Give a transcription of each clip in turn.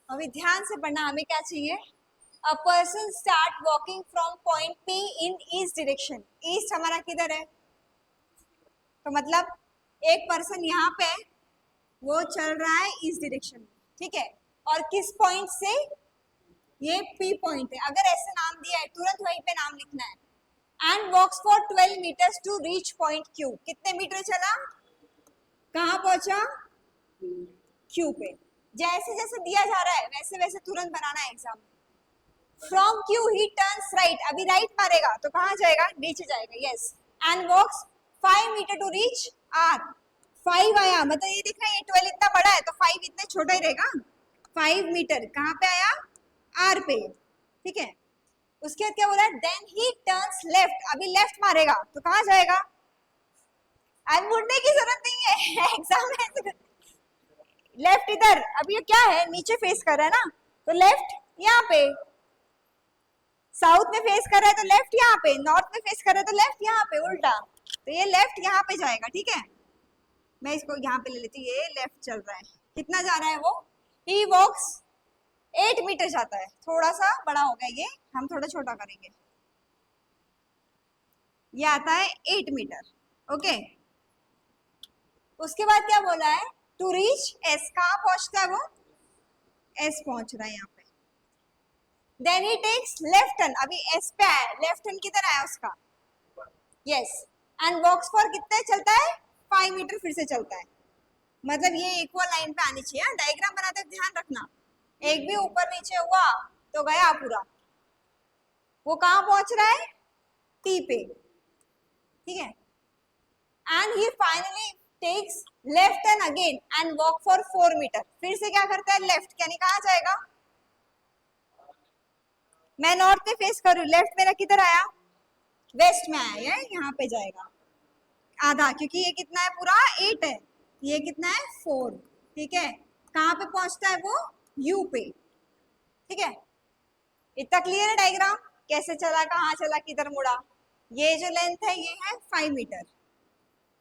अभी ध्यान से पढ़ना, हमें क्या चाहिए? A person start walking from point P in east direction. East हमारा किधर है? तो मतलब एक पर्सन यहाँ पे वो चल रहा है ईस्ट डायरेक्शन में, ठीक है। और किस पॉइंट से? ये पी पॉइंट है। अगर ऐसे नाम दिया है तुरंत वहीं पे नाम लिखना है। And walks for 12 meters to reach point Q. कितने मीटर चला? कहाँ पहुंचा? क्यू पे। जैसे जैसे दिया जा रहा है वैसे वैसे तुरंत बनाना है एग्जाम में। From Q he turns right. अभी राइट मारेगा तो कहाँ जाएगा? नीचे जाएगा, yes. And walks 5 metre to reach R. 5 आया, मतलब ये देखना, ये 12 इतना बड़ा है तो 5 इतना छोटा ही रहेगा। 5 मीटर कहाँ पे आया? आर पे, ठीक है। उसके बाद क्या बोला? Then he turns left. अभी लेफ्ट मारेगा तो कहाँ जाएगा? एंड मुड़ने की जरूरत नहीं है एग्जाम में। लेफ्ट इधर, अब ये क्या है? नीचे फेस कर रहा है ना, तो लेफ्ट यहाँ पे। साउथ में फेस कर रहा है तो लेफ्ट यहाँ पे, नॉर्थ में फेस कर रहा है तो लेफ्ट यहाँ पे, उल्टा। तो ये लेफ्ट यहाँ पे जाएगा, ठीक है। मैं इसको यहाँ पे ले लेती हूँ, ये लेफ्ट चल रहा है। कितना जा रहा है वो? ही वॉक्स 8 मीटर जाता है। थोड़ा सा बड़ा हो गया ये, हम थोड़ा छोटा करेंगे। ये आता है 8 मीटर, ओके। उसके बाद क्या बोला है? To reach S. कहाँ पहुंचता है वो? एस पहुंच रहा है यहाँ पे। Then he takes left turn. अभी एस पे आया, लेफ्ट टर्न किधर आया उसका? यस। एंड वॉक्स फॉर कितने चलता है? 5 मीटर फिर से चलता है। मतलब ये इक्वल लाइन पे आनी चाहिए। डायग्राम बनाते वक्त ध्यान रखना, एक भी ऊपर नीचे हुआ तो गया पूरा। वो कहाँ पहुंच रहा है? टी पे, ठीक है। And he finally takes left turn again and walk for 4 meter. फिर से क्या करता है? लेफ्ट, यानी कहाँ जाएगा? मैं नॉर्थ में फेस कर रही हूँ, लेफ्ट मेरा किधर आया? वेस्ट में आया, यहाँ पे जाएगा आधा, क्योंकि ये कितना है? पूरा 8 है, ये कितना है? 4, ठीक है। कहाँ पे पहुंचता है वो? यू पे, ठीक है। इतना क्लियर है डायग्राम? कैसे चला, कहाँ चला, किधर मुड़ा? ये जो लेंथ है ये है 5 मीटर।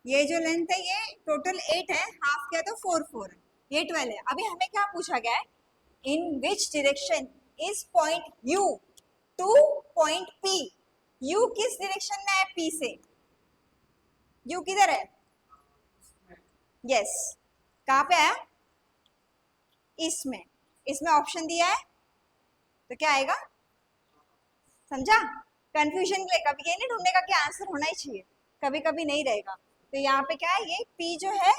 ये जो लेंथ है ये टोटल 8 है, हाफ किया तो 4 है, ये 12 है। अभी हमें क्या पूछा गया है? In which direction is point U to point P. U किस डायरेक्शन में है पी से? यू किधर है? यस। कहाँ पे आया? इसमें। इसमें ऑप्शन दिया है तो क्या आएगा? समझा? कंफ्यूजन के लिए कभी ये नहीं ढूंढने का कि आंसर होना ही चाहिए, कभी कभी नहीं रहेगा। तो यहाँ पे क्या है? ये पी जो है,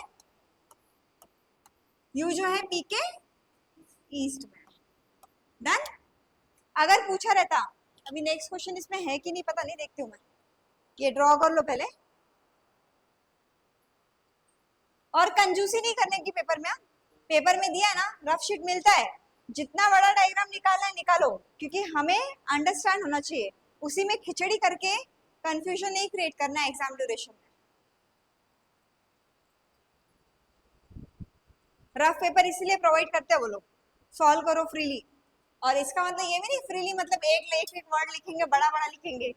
यू जो है पी के ईस्ट में। डन। अगर पूछा रहता, अभी नेक्स्ट क्वेश्चन इसमें है कि नहीं पता नहीं, देखती हूँ मैं। ये ड्रॉ कर लो पहले, और कंजूसी नहीं करने की पेपर में। पेपर में दिया है ना, रफ शीट मिलता है, जितना बड़ा डायग्राम निकालना है निकालो, क्योंकि हमें अंडरस्टैंड होना चाहिए। उसी में खिचड़ी करके कंफ्यूजन नहीं क्रिएट करना है एग्जाम ड्यूरेशन में। रफ पेपर इसलिए प्रोवाइड करते हैं वो लोग, सॉल्व करो फ्रीली। और इसका मतलब ये भी नहीं फ्रीली मतलब एक वर्ड लिखेंगे, बड़ा बड़ा लिखेंगे।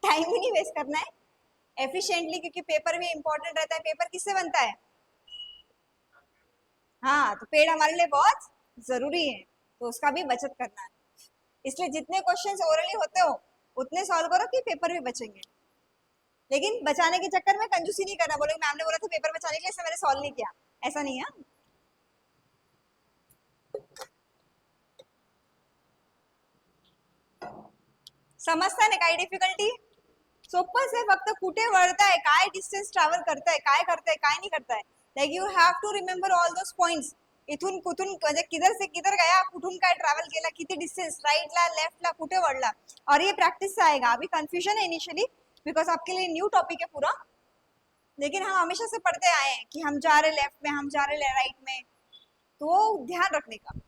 टाइम भी नहीं वेस्ट करना है, एफिशिएंटली, क्योंकि पेपर भी इंपॉर्टेंट रहता है। पेपर किससे बनता है? हाँ, तो पेड़ हमारे लिए बहुत जरूरी है, तो उसका भी बचत करना है। इसलिए जितने क्वेश्चंस ओरली होते हो उतने सॉल्व करो कि पेपर भी बचेंगे। लेकिन बचाने के चक्कर में कंजूसी नहीं करना, बोलो मैम ने बोला था पेपर बचाने के लिए, इससे मैंने सॉल्व नहीं किया, ऐसा नहीं है। समजता नाही काय डिफिकल्टी? सोपंच आहे, फक्त कुठे वळताय, काय डिस्टन्स ट्रॅव्हल करताय, काय करताय, काय नहीं करताय. Like you have to remember all those points. इथून कुठून म्हणजे किधर से किधर गया, कुठून काय ट्रॅव्हल केला, किती डिस्टेंस, राइटला लेफ्टला कुठे वळला, और ये प्रैक्टिस से आएगा. अभी कंफ्यूजन है इनिशियली बिकॉज आपके लिए न्यू टॉपिक है पूरा, लेकिन हम हमेशा से पढ़ते आए हैं कि हम जा रहे लेफ्ट में, हम जा रहे राइट में, तो ध्यान रखने का.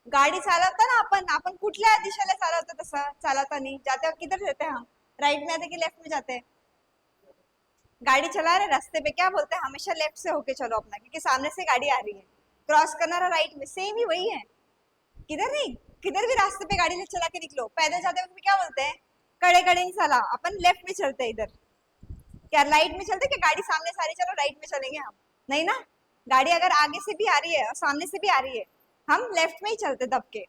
गाडी चालवताना आपण कुठल्या दिशेला चालवतो? तसं चालवताना जाते किधर जाते हैं हम? राइट में आते कि लेफ्ट में जाते हैं? गाड़ी चला रहे रास्ते पे क्या बोलते हैं? हमेशा लेफ्ट से होके चलो अपना, क्योंकि सामने से गाड़ी आ रही है. क्रॉस करना रहा राइट में, सेम ही वही है. किधर नहीं, किधर भी रास्ते पे गाड़ी चला के निकलो. पैदल जाते वक्त क्या बोलते हैं? कड़े कड़े नहीं चला, अपन लेफ्ट में चलते. इधर क्या राइट में चलते? क्या गाड़ी सामने सारी चलो राइट में चलेंगे हम? नहीं ना. गाड़ी अगर आगे से भी आ रही है और सामने से भी आ रही है हम लेफ्ट में ही चलते दब के।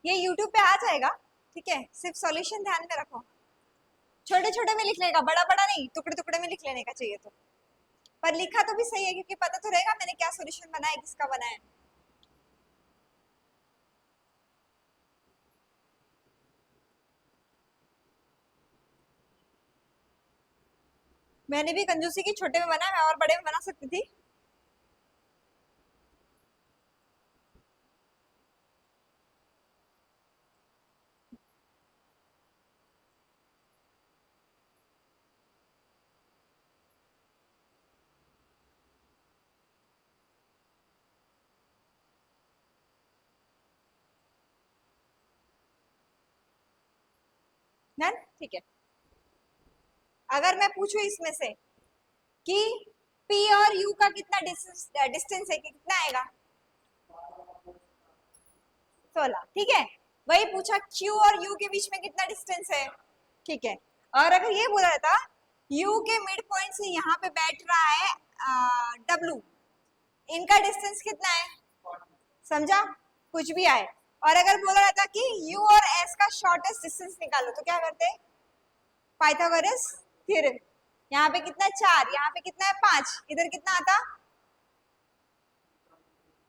ये YouTube पे आ जाएगा, ठीक है, सिर्फ सॉल्यूशन ध्यान में रखो। छोटे छोटे में लिख लेगा, बड़ा बड़ा नहीं, टुकड़े टुकड़े में लिख लेने का चाहिए तो। पर लिखा तो भी सही है, क्योंकि पता तो रहेगा मैंने क्या सॉल्यूशन बनाया, किसका बनाया। मैंने भी कंजूसी की, छोटे में बना, मैं और बड़े में बना सकती थी। डन, ठीक है। अगर मैं पूछूं इसमें से कि P और U का कितना डिस्टेंस है, कि कितना आएगा? 16, ठीक है। वही पूछा Q और U के बीच में कितना डिस्टेंस है, ठीक है। और अगर ये बोला था U के मिड पॉइंट से यहाँ पे बैठ रहा है W, इनका डिस्टेंस कितना है? समझा? कुछ भी आए। और अगर बोला रहता कि U और S का शॉर्टेस्ट डिस्टेंस निकालो, तो क्या करते? Pythagoras theorem. यहाँ पे कितना है? 4, यहाँ पे कितना है? 5, इधर कितना आता?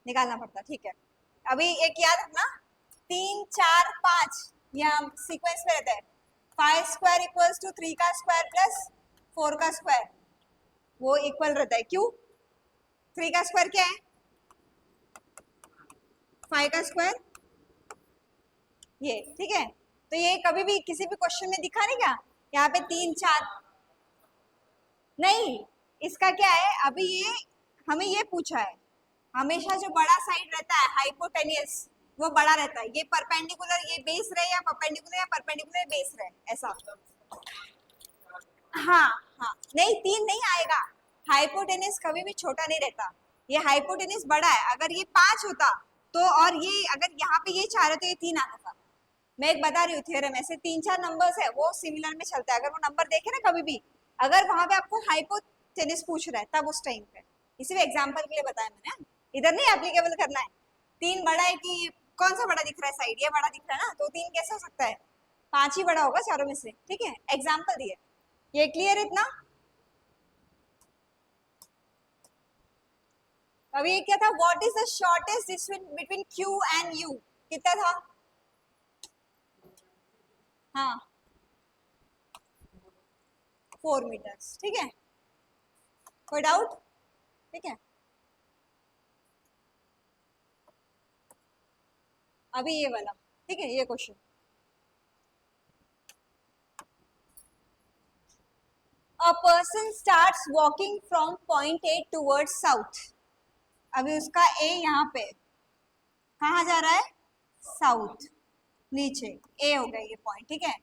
निकालना पड़ता, ठीक है। अभी एक याद रखना, 3 4 5 यहाँ सीक्वेंस में रहता है। 5 स्क्वायर इक्वल्स टू 3 का स्क्वायर प्लस 4 का स्क्वायर, वो इक्वल रहता है। क्यों? 3 का स्क्वायर क्या है? 5 का स्क्वायर, ये, ठीक है। तो ये कभी भी किसी भी क्वेश्चन में दिखा नहीं क्या? यहाँ पे 3 4 नहीं, इसका क्या है, अभी ये हमें ये पूछा है, हमेशा जो बड़ा साइड रहता है हाइपोटेनियस, वो बड़ा रहता है। ये परपेंडिकुलर, ये बेस रहे या परपेंडिकुलर, या परपेंडिकुलर बेस रहे, ऐसा। हाँ हाँ, नहीं 3 नहीं आएगा, हाइपोटेनियस कभी भी छोटा नहीं रहता, ये हाइपोटेनियस बड़ा है। अगर ये 5 होता तो, और ये अगर यहाँ पे ये 4 है तो ये 3 आता था। मैं एक बता रही हूँ थ्योरम, ऐसे 3 4 नंबर्स है वो सिमिलर में चलता है। अगर वो नंबर देखे ना कभी भी, अगर वहां पे आपको हाइपोटेनिस पूछ रहा है तब उस टाइम पे, इसी में एग्जांपल के लिए बताया मैंने, इधर नहीं एप्लीकेबल करना है। 3 बड़ा है कि कौन सा बड़ा दिख रहा है? साइड ये बड़ा दिख रहा है ना, तो 3 कैसे हो सकता है? 5 ही बड़ा होगा चारों में से, ठीक है। एग्जाम्पल दिए, ये क्लियर इतना? अभी ये क्या था, what is the shortest distance between Q and U, कितना था? हाँ, 4 मीटर्स, ठीक है। कोई डाउट? ठीक है। अभी ये वाला, ठीक है, ये question, a person starts walking from point A towards south। अभी उसका A यहाँ पे कहाँ जा रहा है? साउथ, नीचे A हो गया ये पॉइंट, ठीक है।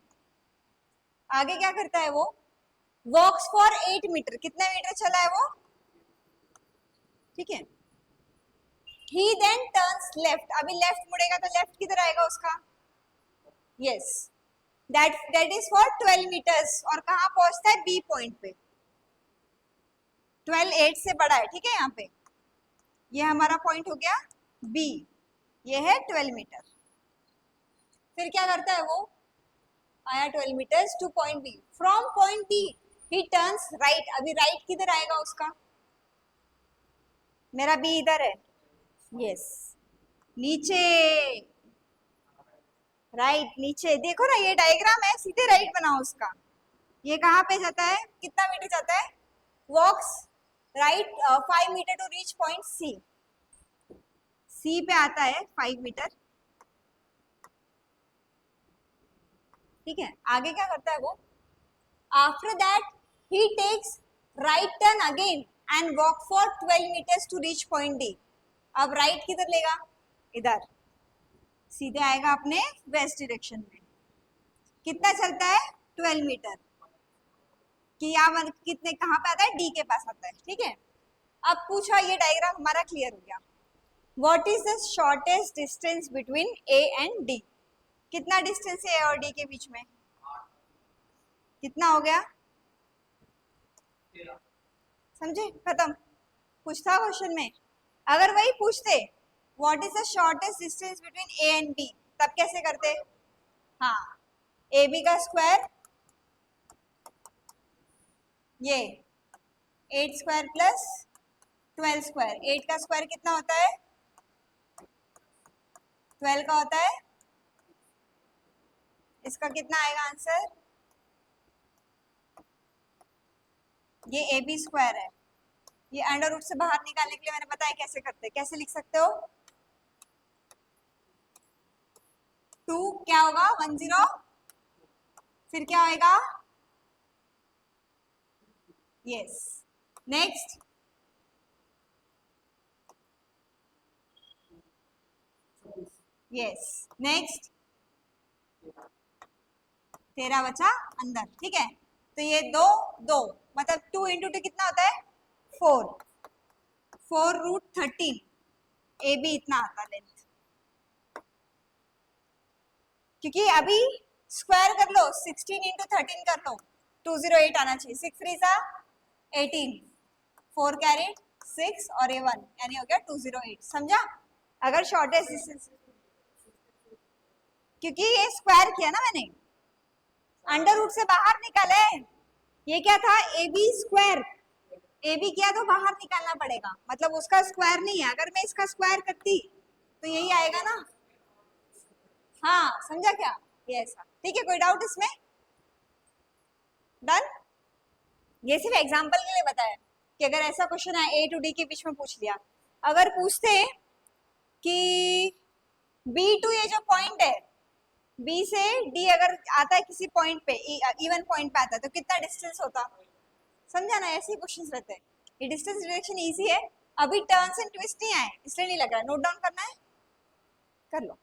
आगे क्या करता है वो? वॉक्स फॉर 8 मीटर, कितने मीटर चला है वो? ठीक है। he then turns left, अभी लेफ्ट मुड़ेगा तो लेफ्ट किधर आएगा उसका? Yes, that is for 12 meters, और कहाँ पहुंचता है? बी पॉइंट पे। 12 8 से बड़ा है, ठीक है। यहाँ पे ये हमारा पॉइंट हो गया बी, ये है 12 मीटर। फिर क्या करता है वो? आया 12 meters to point B, from point B he turns right. अभी राइट किधर आएगा उसका? मेरा बी इधर है, यस, नीचे, राइट नीचे। देखो ना ये डायग्राम है, सीधे राइट बनाओ उसका। ये कहाँ पे जाता है? कितना मीटर जाता है? Walks right 5 metre to reach point C, C पे आता है 5 मीटर, ठीक है। आगे क्या करता है वो? After that he takes right turn again and walk for 12 meters to reach point D. अब राइट किधर लेगा? इधर, सीधे आएगा अपने वेस्ट डायरेक्शन में। कितना चलता है? 12 मीटर। कि यहाँ कितने कहाँ पे आता है? डी के पास आता है। ठीक है, अब पूछा, ये डायग्राम हमारा क्लियर हो गया। What is the shortest distance between A and D? कितना डिस्टेंस है ए और डी के बीच में? कितना हो गया? समझे? खत्म। पूछता क्वेश्चन में, अगर वही पूछते what is the shortest distance between A and D, तब कैसे करते? हाँ, ए बी का स्क्वायर, ये 8 स्क्वायर प्लस 12 स्क्वायर। 8 का स्क्वायर कितना होता है? 12 का होता है। इसका कितना आएगा आंसर? ये ए बी स्क्वायर है। ये अंडर रूट से बाहर निकालने के लिए मैंने बताया कैसे करते। कैसे लिख सकते हो? 2 क्या होगा? 10। फिर क्या आएगा? यस। Next, yes. नेक्स्ट, 13 बचा अंदर। ठीक है, तो ये 2 2 मतलब 2 इंटू 2 कितना होता है? 4। 4 रूट 13। ए बी इतना आता लेंथ, क्योंकि अभी स्क्वायर कर लो, 16 इंटू 13 कर लो, 208 आना चाहिए। 6 3 सा 18, 4 कैरेट 6 और ये 1, यानी हो गया 208। समझा? अगर शॉर्टेस्ट डिस्टेंस, क्योंकि ये स्क्वायर किया ना मैंने, अंडर रूट से बाहर निकाले। ये क्या था? A B square. A B किया तो बाहर निकालना पड़ेगा, मतलब उसका स्क्वायर नहीं है। अगर मैं इसका स्क्वायर करती तो यही आएगा ना। हाँ, समझा क्या? ये ऐसा। ठीक है, कोई डाउट इसमें? डन। ये सिर्फ एग्जांपल के लिए बताया कि अगर ऐसा क्वेश्चन आए ए टू डी के बीच में पूछ लिया। अगर पूछते कि बी टू, ये जो पॉइंट है बी से डी अगर आता है किसी पॉइंट पे, इवन पॉइंट पे आता है, तो कितना डिस्टेंस होता? समझा ना? ऐसे ही क्वेश्चंस रहते हैं। ये डिस्टेंस रिलेशन इजी है। अभी टर्न्स एंड ट्विस्ट नहीं आए, इसलिए नहीं लग रहा। नोट डाउन करना है? कर लो।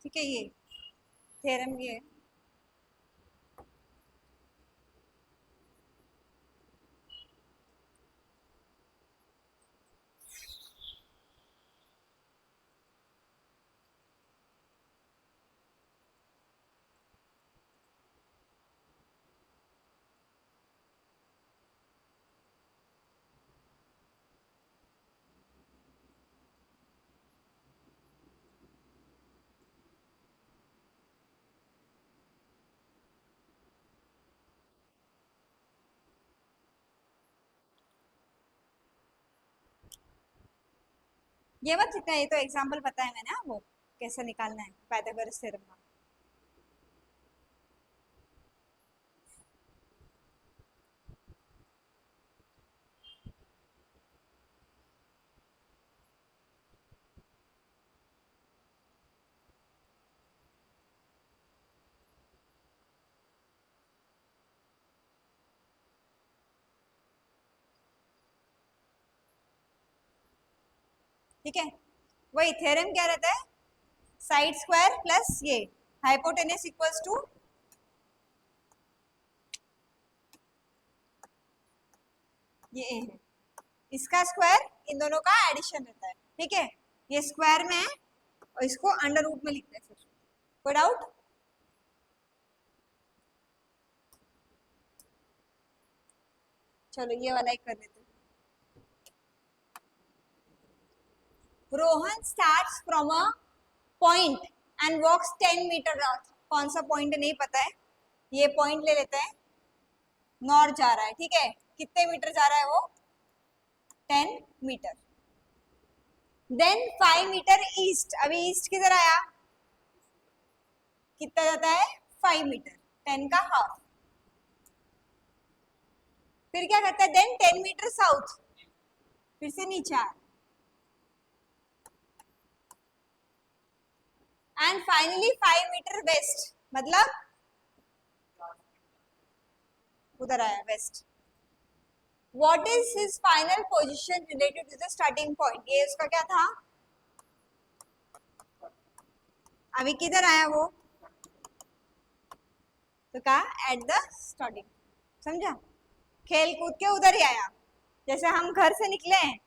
ठीक है, ये थ्योरम ये है। ये मत लिखना, ये तो एग्जांपल बताया मैंने। हाँ, वो कैसे निकालना है पाइथागोरस थ्योरम का। ठीक है, वही थ्योरम क्या रहता है, साइड स्क्वायर प्लस ये हाइपोटेनस इक्वल्स टू ये ए है, इसका स्क्वायर इन दोनों का एडिशन रहता है। ठीक है, ये स्क्वायर में है और इसको अंडर रूट में लिखते हैं। फिर कोई डाउट? चलो ये वाला एक कर लेते हैं। Rohan starts from a point and walks 10 meter north. कौन सा पॉइंट नहीं पता है, ये पॉइंट ले लेते हैं, नॉर्थ जा रहा है। ठीक है, कितने मीटर जा रहा है वो, 10 मीटर। देन 5 मीटर ईस्ट, अभी ईस्ट किधर आया, कितना जाता है 5 मीटर, 10 का हाफ। फिर क्या करता है, देन 10 मीटर साउथ, फिर से नीचे आया, एंड फाइनली 5 मीटर वेस्ट, मतलब उधर आया waste. What is his final position related to the starting point? ये उसका क्या था, अभी किधर आया वो, तो कहा एट द स्टार्टिंग। समझा, खेल कूद के उधर ही आया। जैसे हम घर से निकले हैं,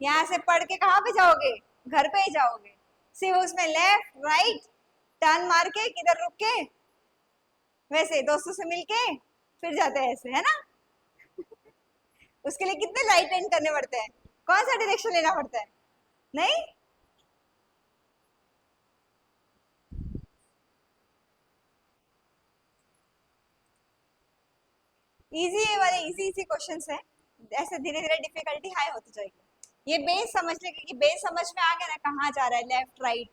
यहाँ से पढ़ के कहाँ पे जाओगे, घर पे ही जाओगे, सिर्फ उसमें लेफ्ट राइट टर्न मार के किधर रुक के, वैसे दोस्तों से मिलके फिर जाते हैं ऐसे, है ना। उसके लिए कितने राइट टर्न करने पड़ते हैं, कौन सा डायरेक्शन लेना पड़ता है, नहीं। इजी है वाले, इजी इजी क्वेश्चंस है, ऐसे धीरे धीरे डिफिकल्टी हाई होती जाएगी। ये बेस समझ ले, क्योंकि बेस समझ में आ गया ना कहाँ जा रहा है, लेफ्ट राइट,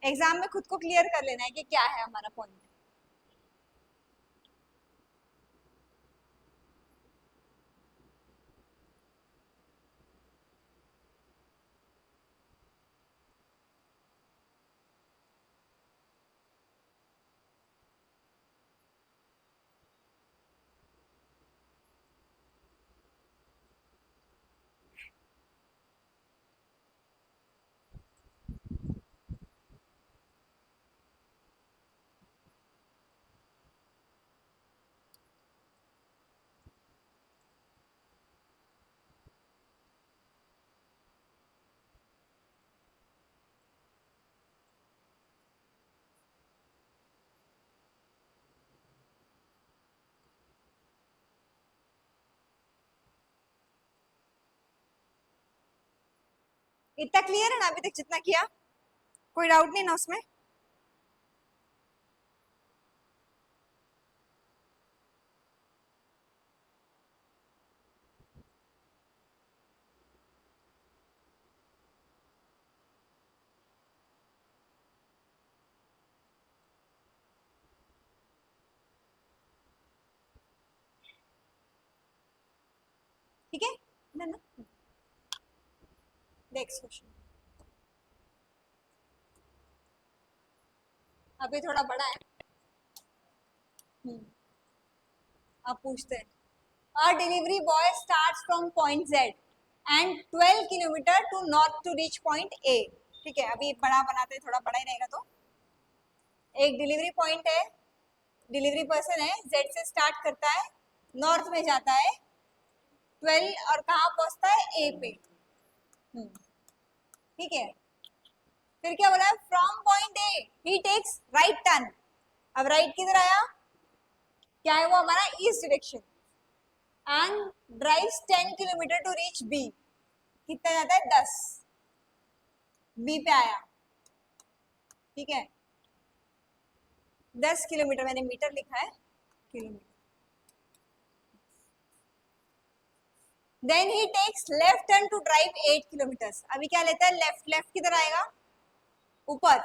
एग्जाम में खुद को क्लियर कर लेना है कि क्या है हमारा पॉइंट। इतना क्लियर है ना अभी तक जितना किया, कोई डाउट नहीं ना उसमें। ठीक है ना, नेक्स्ट क्वेश्चन। अभी थोड़ा बड़ा है, अब पूछते हैं। A delivery boy starts from point Z and 12 kilometre to north to reach point A। ठीक है, अभी बड़ा बनाते हैं, थोड़ा बड़ा ही रहेगा। तो एक डिलीवरी पॉइंट है, डिलीवरी पर्सन है, Z से स्टार्ट करता है, नॉर्थ में जाता है 12 और कहाँ पहुंचता है, A पे। ठीक है, फिर क्या बोला है, from point A he takes right turn. अब राइट किधर आया, क्या है वो हमारा east direction, and drives 10 kilometer to reach B। कितना जाता है 10, B पे आया। ठीक है, 10 किलोमीटर, मैंने मीटर लिखा है, kilometer. Then he takes left turn to drive 8 kilometer. अभी क्या लेता है, लेफ्ट, लेफ्ट किधर आएगा, ऊपर।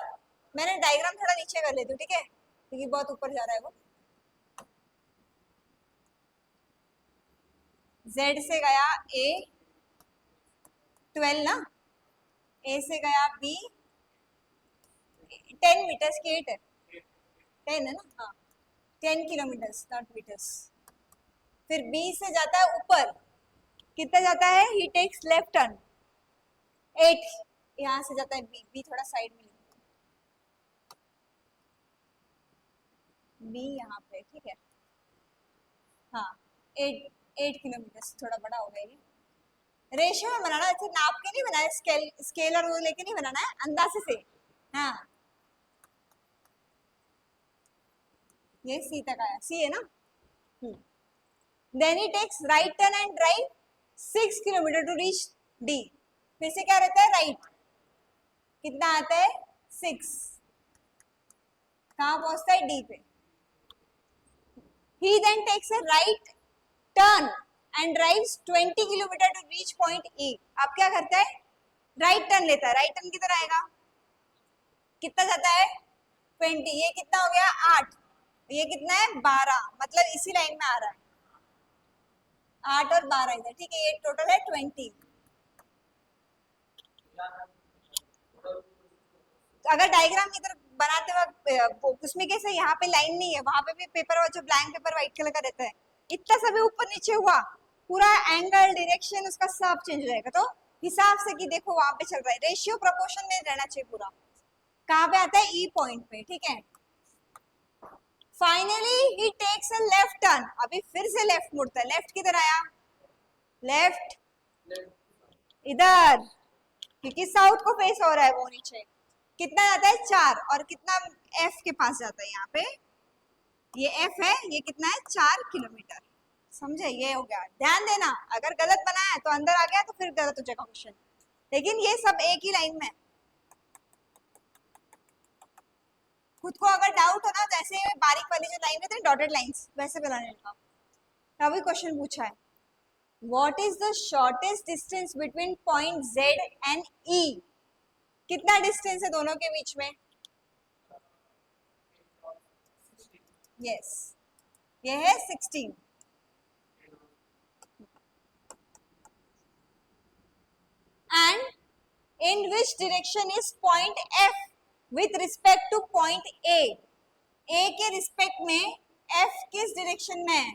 मैंने डायग्राम थोड़ा नीचे कर लेती हूँ, ठीक है, क्योंकि बहुत ऊपर जा रहा है वो। Z से गया A 12 ना, A से गया B 10 मीटर्स की 8 है, 10 है ना, हाँ 10 किलोमीटर्स नॉट मीटर्स। फिर B से जाता है ऊपर, कितना जाता है, ही टेक्स लेफ्ट टर्न 8 यहाँ से जाता है, बी, बी थोड़ा साइड में, बी यहाँ पे, ठीक है। हाँ 8 किलोमीटर से थोड़ा बड़ा हो गया ये। रेशियो में बनाना, ऐसे नाप के नहीं बनाना, स्केल और वो लेके नहीं बनाना है, अंदाजे से। हाँ ये सी तक आया, सी है ना। Then he takes right turn and drive 6 kilometer to reach D. फिर से क्या रहता है, राइट कितना आता है 6, कहाँ पहुंचता है, डी पे। He then takes a right turn and drives 20 kilometre to reach point E। अब क्या करता है, राइट टर्न लेता है। राइट टर्न किधर आएगा, कितना जाता है 20, ये कितना हो गया 8, ये कितना है 12, मतलब इसी लाइन में आ रहा है 8 और 12 इधर, ठीक है। ये टोटल है 20। अगर डायग्राम इधर बनाते वक्त उसमें कैसे, यहाँ पे लाइन नहीं है, वहां पे भी पेपर जो ब्लैंक पेपर व्हाइट कलर का रहता है, इतना सभी ऊपर नीचे हुआ, पूरा एंगल डायरेक्शन उसका सब चेंज हो जाएगा। तो हिसाब से कि देखो वहां पे चल रहा है, रेशियो प्रोपोर्शन में रहना चाहिए पूरा। कहाँ पे आता है, ई पॉइंट पे, ठीक है। Finally he takes a left turn, अभी फिर से लेफ्ट मुड़ता है। लेफ्ट किधर आया, लेफ्ट इधर, क्योंकि साउथ को फेस हो रहा है वो नीचे। कितना जाता है 4, और कितना एफ के पास जाता है, यहाँ पे ये एफ है, ये कितना है 4 किलोमीटर। समझे, ये हो गया। ध्यान देना, अगर गलत बनाया तो अंदर आ गया तो फिर गलत हो जाएगा क्वेश्चन, लेकिन ये सब एक ही लाइन में। खुद को अगर डाउट हो ना, जैसे बारीक वाली जो लाइन रहती है डॉटेड लाइंस, वैसे बनाने का। अभी क्वेश्चन पूछा है, what is the shortest distance between point Z and E. कितना डिस्टेंस है दोनों के बीच में, यस ये है 16। And in which direction is point F with respect to point A. A के रिस्पेक्ट में एफ किस डायरेक्शन में है,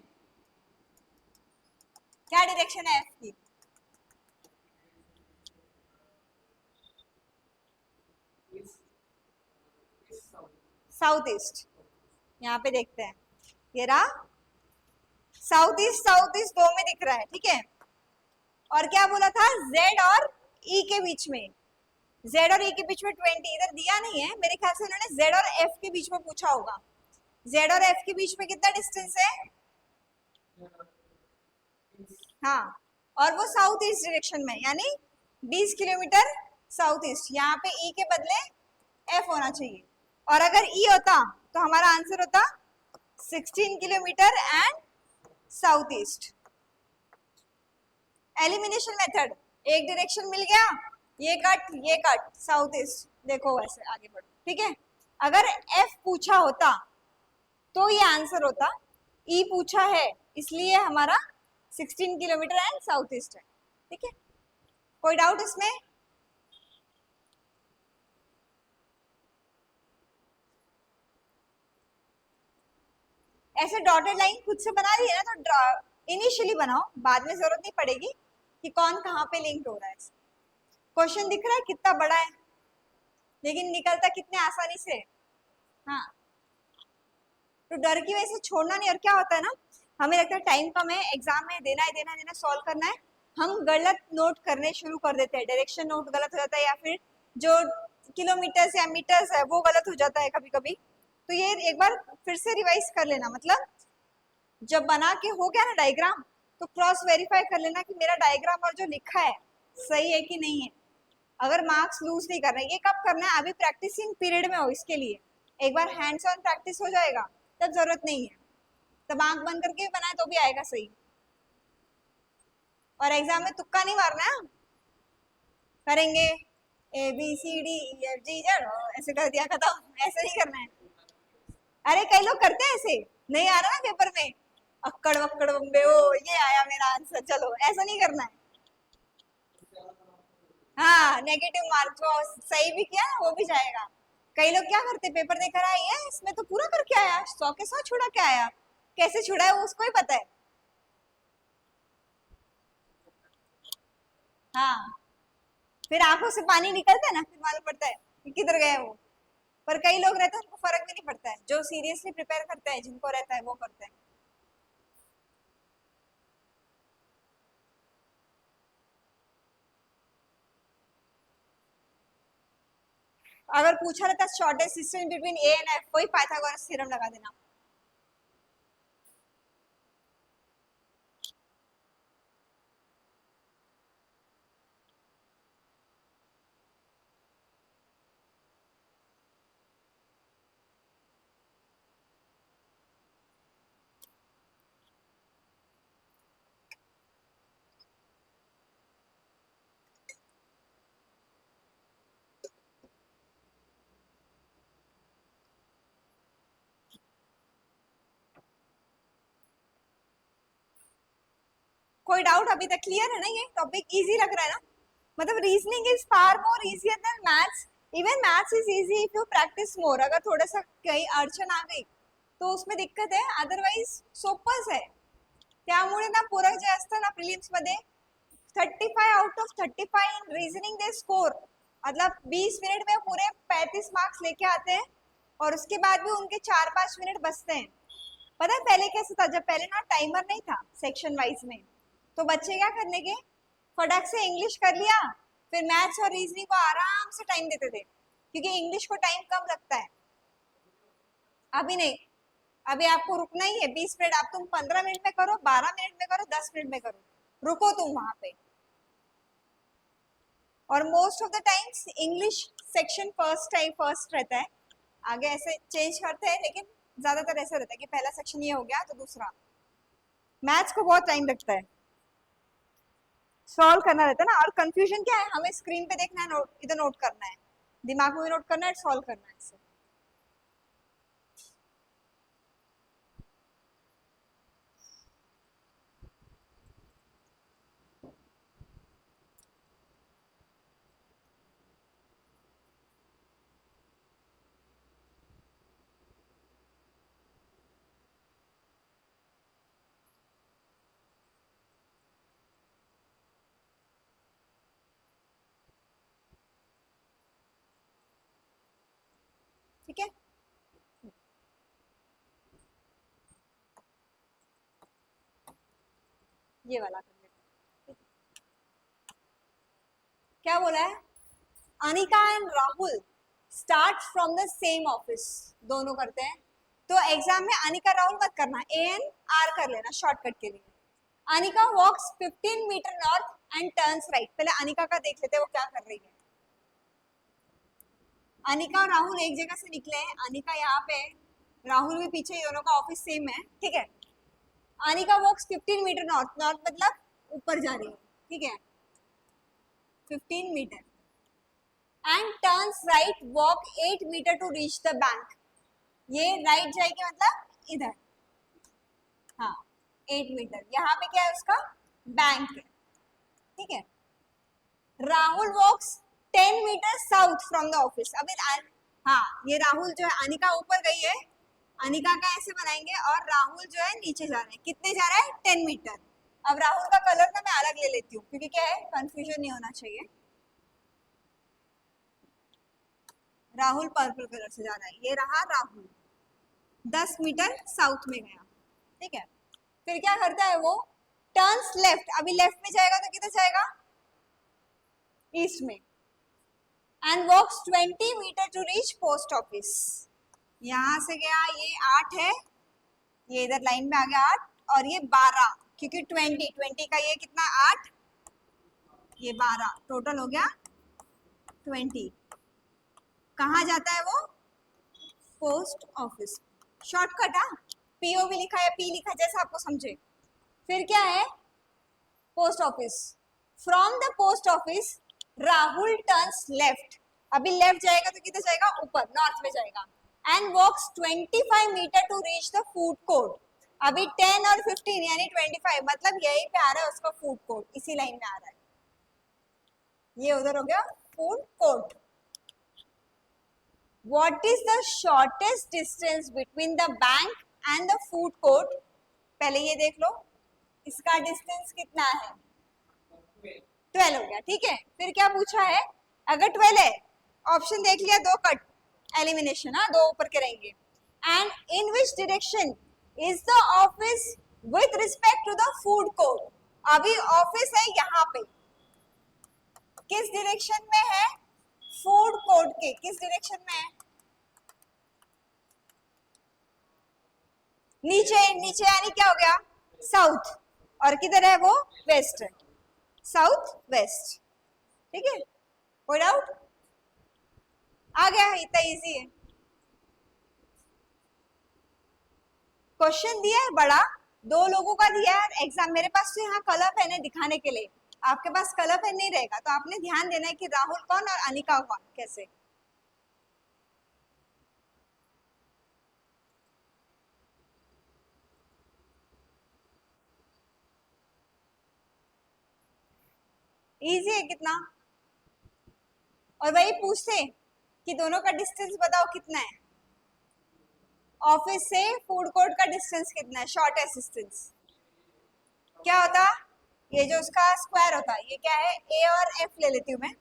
क्या डायरेक्शन है एफ की, साउथ ईस्ट। यहाँ पे देखते हैं, ये रहा साउथ ईस्ट दो में दिख रहा है, ठीक है। और क्या बोला था, जेड और ई के बीच में, जेड और ई के बीच में 20, इधर दिया नहीं है, मेरे ख्याल से उन्होंने जेड और एफ के बीच में पूछा होगा। जेड और एफ के बीच में कितना डिस्टेंस है, हाँ, और वो साउथ ईस्ट डायरेक्शन में, यानी 20 किलोमीटर साउथ ईस्ट। यहाँ पे ई के बदले एफ होना चाहिए, और अगर ई होता तो हमारा आंसर होता 16 kilometre and south east. Elimination method, एक डायरेक्शन मिल गया, ये कट साउथ ईस्ट, देखो वैसे आगे बढ़ो, ठीक है। अगर एफ पूछा होता तो ये आंसर होता, ई पूछा है इसलिए हमारा 16 किलोमीटर एंड साउथ ईस्ट है, ठीक है। कोई डाउट इसमें, ऐसे डॉटेड लाइन खुद से बना रही है ना, तो इनिशियली बनाओ, बाद में जरूरत नहीं पड़ेगी कि कौन कहाँ पे लिंक हो रहा है। क्वेश्चन दिख रहा है कितना बड़ा है, लेकिन निकलता कितने आसानी से। हाँ तो डर की वजह से छोड़ना नहीं। और क्या होता है ना, हमें लगता है टाइम कम है, एग्जाम में देना है सॉल्व करना है, हम गलत नोट करने शुरू कर देते हैं, डायरेक्शन नोट गलत हो जाता है, या फिर जो किलोमीटर्स या मीटर्स है वो गलत हो जाता है कभी कभी। तो ये एक बार फिर से रिवाइज कर लेना, मतलब जब बना के हो गया ना डायग्राम, तो क्रॉस वेरीफाई कर लेना कि मेरा डायग्राम और जो लिखा है सही है कि नहीं है। अगर मार्क्स लूज नहीं करना है, ये कब करना है, अभी प्रैक्टिसिंग पीरियड में हो, इसके लिए एक बार हैंड्स ऑन प्रैक्टिस हो जाएगा तब जरूरत नहीं है, तब आंख बंद करके बनाए तो भी आएगा सही। और एग्जाम में तुक्का नहीं मारना है, करेंगे ABCDEFG ऐसे कर दिया खत्म, ऐसे नहीं करना है। अरे कई लोग करते हैं ऐसे, नहीं आ रहा ना पेपर में, अक्कड़ वक्कड़ बम्बे, ओ ये आया मेरा आंसर, चलो, ऐसा नहीं करना है। हाँ नेगेटिव मार्क जो सही भी किया ना वो भी जाएगा। कई लोग क्या करते, पेपर देकर आए हैं इसमें तो पूरा करके आया, 100 के 100 छुड़ा के आया, कैसे छुड़ा है वो उसको ही पता है। हाँ फिर आंखों से पानी निकलता है ना, फिर मालूम पड़ता है कि किधर गया वो। पर कई लोग रहते हैं उनको फर्क भी नहीं पड़ता है, जो सीरियसली प्रिपेयर करते हैं, जिनको रहता है वो करते हैं। अगर पूछा रहता shortest distance between A and F, वही पाइथागोरस थ्योरम लगा देना। कोई डाउट अभी तक? क्लियर है ना? ये टॉपिक इजी लग रहा है ना? मतलब reasoning is far more easier than maths. Even maths is easy if you practise more. अगर थोड़ा सा काही अडचण आ गई तो उसमें दिक्कत आहे, अदरवाइज सोपंच आहे. त्यामुळे ना पोरं जे असतं ना प्रिलिम्स मध्ये 35 out of 35 in reasoning they score. मतलब 20 मिनट में पूरे 35 मार्क्स लेके आते हैं और उसके बाद भी उनके 4-5 मिनट बचते हैं. पता है पहले कैसे था? जब पहले ना टाइमर नहीं था सेक्शन वाइज में, तो बच्चे क्या करने के फटाक से इंग्लिश कर लिया, फिर मैथ्स और रीजनिंग को आराम से टाइम देते थे, क्योंकि इंग्लिश को टाइम कम लगता है. अभी नहीं, अभी आपको रुकना ही है 20 मिनट. आप तुम 15 मिनट में करो, 12 मिनट में करो, 10 मिनट में करो, रुको तुम वहां पे. और most of the times English section first रहता है. आगे ऐसे चेंज करते हैं, लेकिन ज्यादातर ऐसा रहता है कि पहला सेक्शन ये हो गया तो दूसरा. मैथ्स को बहुत टाइम लगता है, सॉल्व करना रहता है ना. और कंफ्यूजन क्या है, हमें स्क्रीन पे देखना है, इधर नोट करना है, दिमाग में भी नोट करना है, सॉल्व करना है. इससे ठीक है. ये वाला कर लेते हैं. क्या बोला है? Anika and Rahul start from the same office. दोनों करते हैं. तो एग्जाम में अनिका राहुल मत करना, ए एन आर कर लेना शॉर्टकट के लिए. Anika walks 15 meter north and turns right. पहले अनिका का देख लेते हैं वो क्या कर रही है. अनिका और राहुल एक जगह से निकले हैं. अनिका यहाँ पे, राहुल भी पीछे, दोनों का ऑफिस सेम है. ठीक है. Anika walks 15 meter north. North मतलब ऊपर जा रही है. ठीक है, 15 meter. And turns right, walk 8 meter to reach the bank. ये राइट जाएगी मतलब इधर. हाँ, 8 मीटर. यहाँ पे क्या है उसका? बैंक है. ठीक है. Rahul walks 10 meter south from the office. अभी हाँ, ये राहुल जो है, अनिका ऊपर गई है, अनिका का ऐसे बनाएंगे, और राहुल जो है नीचे जा रहे हैं. कितने जा रहा है? 10 मीटर. अब राहुल का कलर ना मैं अलग ले लेती हूँ, क्योंकि क्या है, कंफ्यूजन नहीं होना चाहिए. राहुल पर्पल कलर से जा रहा है. ये रहा राहुल, 10 मीटर साउथ में गया. ठीक है. फिर क्या करता है वो? Turns left. अभी लेफ्ट में जाएगा तो किधर जाएगा? ईस्ट में. And walks 20 meter to reach post office. यहां से गया, ये 8 है, ये इधर लाइन में आ गया 8, और ये 12, क्योंकि 20 का ये कितना? 8, ये 12, टोटल हो गया 20. कहाँ जाता है वो? Post office. शॉर्टकट. हाँ, पीओ भी लिखा है, पी लिखा है, जैसा आपको समझे. फिर क्या है? Post office. From the post office Rahul turns left. अभी लेफ्ट जाएगा तो किधर जाएगा? ऊपर, नॉर्थ में जाएगा. And walks 25 meter to reach the food court. अभी 10 और 15 यानी 25, मतलब यही पे आ रहा है उसका फूड कोर्ट, इसी लाइन में आ रहा है. ये उधर हो गया food court. What is the shortest distance between the bank and the food court? पहले ये देख लो, इसका डिस्टेंस कितना है? 12 हो गया, ठीक है। फिर क्या पूछा है, अगर 12 है, ऑप्शन देख लिया, 2 कट, एलिमिनेशन, हाँ 2 ऊपर के रहेंगे। And in which direction is the office with respect to the food court. अभी ऑफिस है यहाँ पे, किस डायरेक्शन में है, फूड कोर्ट के किस डायरेक्शन में है, नीचे, नीचे यानी क्या हो गया, साउथ, और किधर है वो, वेस्ट, साउथ वेस्ट, ठीक है। कोई डाउट, आ गया, इतना इजी है। क्वेश्चन दिया है बड़ा, 2 लोगों का दिया है एग्जाम, मेरे पास तो यहाँ कलर पेन है दिखाने के लिए, आपके पास कलर पेन नहीं रहेगा, तो आपने ध्यान देना है कि राहुल कौन और अनिका कौन, कैसे। इजी है कितना, और वही पूछते कि दोनों का डिस्टेंस बताओ कितना है, ऑफिस से फूड कोर्ट का डिस्टेंस कितना है, शॉर्टेस्ट डिस्टेंस क्या होता, ये जो उसका स्क्वायर होता है, ये क्या है, ए और एफ ले लेती हूँ मैं,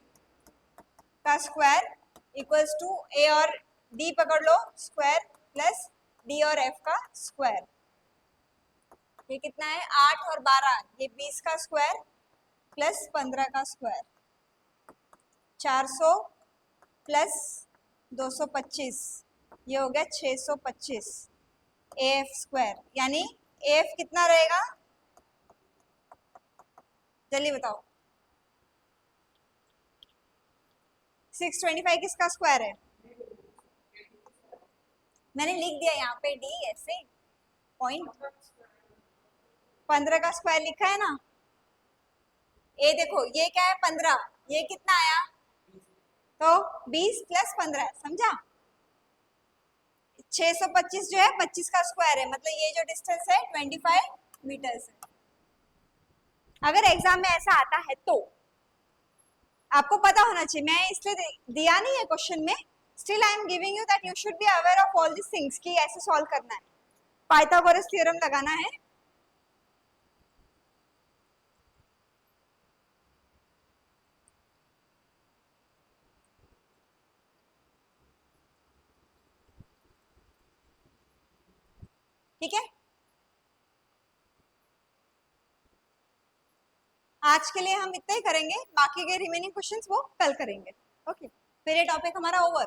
का स्क्वायर इक्वल्स टू ए और डी पकड़ लो स्क्वायर प्लस डी और एफ का स्क्वायर। ये कितना है, 8 और 12, ये 20 का स्क्वायर प्लस 15 का स्क्वायर, 400 प्लस 225, ये हो गया 625 ए एफ स्क्वायर, यानी ए एफ कितना रहेगा, जल्दी बताओ, 625 किसका स्क्वायर है, मैंने लिख दिया यहाँ पे डी ऐसे, पॉइंट 15 का स्क्वायर लिखा है ना, ये देखो ये क्या है 15, ये कितना आया, तो 20 प्लस 15, समझा, 625 जो है 25 का स्क्वायर है, मतलब ये जो डिस्टेंस है 25 मीटर्स है। अगर एग्जाम में ऐसा आता है तो आपको पता होना चाहिए, मैं इसलिए दिया नहीं है क्वेश्चन में, still I am giving you that you should be aware of all this things कि ऐसे सॉल्व करना है, पाइथागोरस थ्योरम लगाना है। ठीक है, आज के लिए हम इतना ही करेंगे, बाकी के रिमेनिंग क्वेश्चंस वो कल करेंगे। ओके, फिर ये टॉपिक हमारा ओवर।